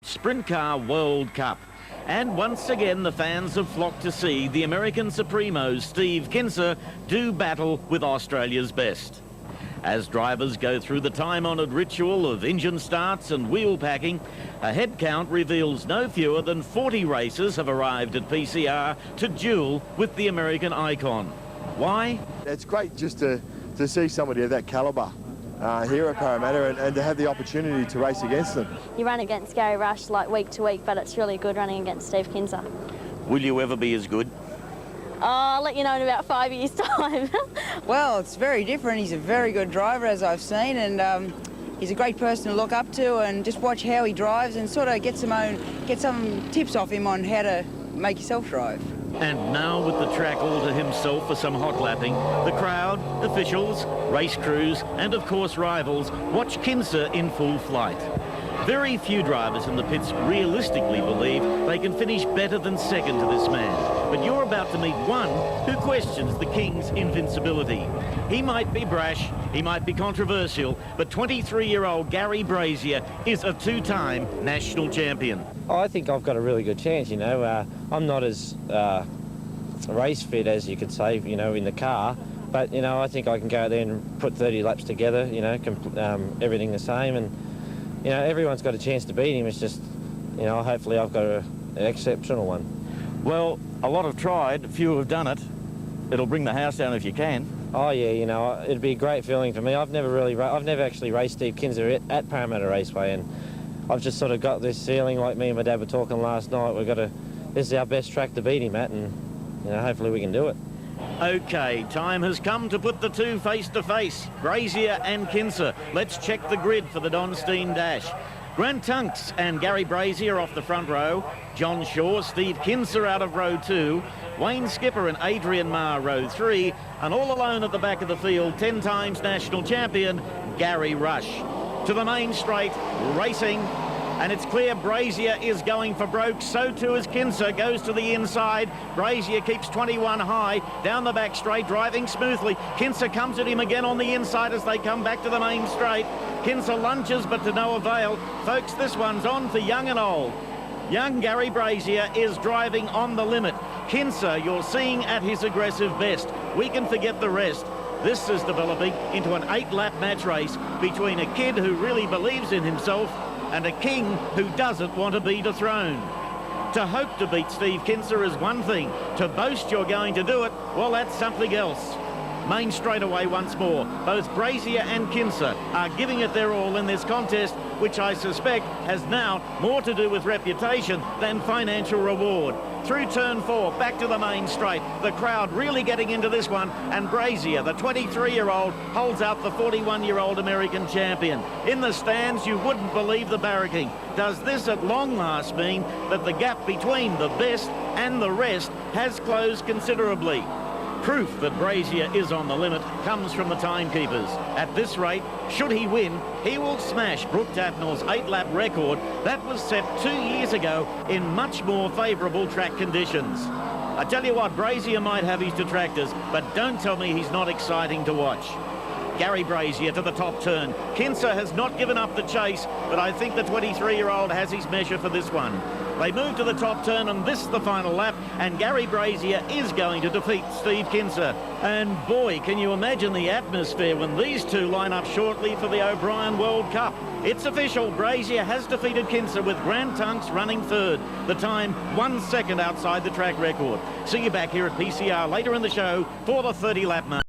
Sprintcar World Cup. And once again, the fans have flocked to see the American Supremo Steve Kinser do battle with Australia's best. As drivers go through the time-honoured ritual of engine starts and wheel packing, a head count reveals no fewer than 40 racers have arrived at PCR to duel with the American icon. Why? It's great just to see somebody of that calibre here at Parramatta and to have the opportunity to race against them. You run against Garry Rush like week to week, but it's really good running against Steve Kinser. Will you ever be as good? I'll let you know in about 5 years' time. Well, it's very different. He's a very good driver, as I've seen, and he's a great person to look up to, and just watch how he drives and sort of get some tips off him on how to make yourself drive. And now, with the track all to himself for some hot lapping, the crowd, officials, race crews and of course rivals watch Kinser in full flight. Very few drivers in the pits realistically believe they can finish better than second to this man. But you're about to meet one who questions the King's invincibility. He might be brash, he might be controversial, but 23-year-old Garry Brazier is a two-time national champion. Oh, I think I've got a really good chance, you know. I'm not as race fit as you could say, you know, in the car. But, you know, I think I can go out there and put 30 laps together, you know, everything the same. And, you know, everyone's got a chance to beat him. It's just, you know, hopefully I've got an exceptional one. Well, a lot have tried, few have done it. It'll bring the house down if you can. Oh, yeah, you know, it'd be a great feeling for me. I've never actually raced Steve Kinser at Parramatta Raceway, and I've just sort of got this feeling, like me and my dad were talking last night, this is our best track to beat him at, and, you know, hopefully we can do it. OK, time has come to put the two face to face, Brazier and Kinser. Let's check the grid for the Don Steen Dash. Grant Tunks and Garry Brazier off the front row, John Shaw, Steve Kinser out of row 2, Wayne Skipper and Adrian Marr row 3, and all alone at the back of the field, 10 times national champion, Garry Rush. To the main straight, racing, and it's clear Brazier is going for broke. So too is Kinser, goes to the inside. Brazier keeps 21 high, down the back straight, driving smoothly. Kinser comes at him again on the inside as they come back to the main straight. Kinser lunges, but to no avail. Folks, this one's on for young and old. Young Garry Brazier is driving on the limit. Kinser, you're seeing at his aggressive best. We can forget the rest. This is developing into an 8-lap match race between a kid who really believes in himself and a king who doesn't want to be dethroned. To hope to beat Steve Kinser is one thing. To boast you're going to do it, well, that's something else. Main straightaway once more. Both Brazier and Kinser are giving it their all in this contest, which I suspect has now more to do with reputation than financial reward. Through turn 4, back to the main straight. The crowd really getting into this one, and Brazier, the 23-year-old, holds out the 41-year-old American champion. In the stands, you wouldn't believe the barracking. Does this at long last mean that the gap between the best and the rest has closed considerably? Proof that Brazier is on the limit comes from the timekeepers. At this rate, should he win, he will smash Brooke Tatnall's 8-lap record that was set 2 years ago in much more favourable track conditions. I tell you what, Brazier might have his detractors, but don't tell me he's not exciting to watch. Garry Brazier to the top turn. Kinser has not given up the chase, but I think the 23-year-old has his measure for this one. They move to the top turn, and this is the final lap, and Garry Brazier is going to defeat Steve Kinser. And boy, can you imagine the atmosphere when these two line up shortly for the O'Brien World Cup. It's official, Brazier has defeated Kinser with Grant Tunks running third. The time 1 second outside the track record. See you back here at PCR later in the show for the 30-lap mark.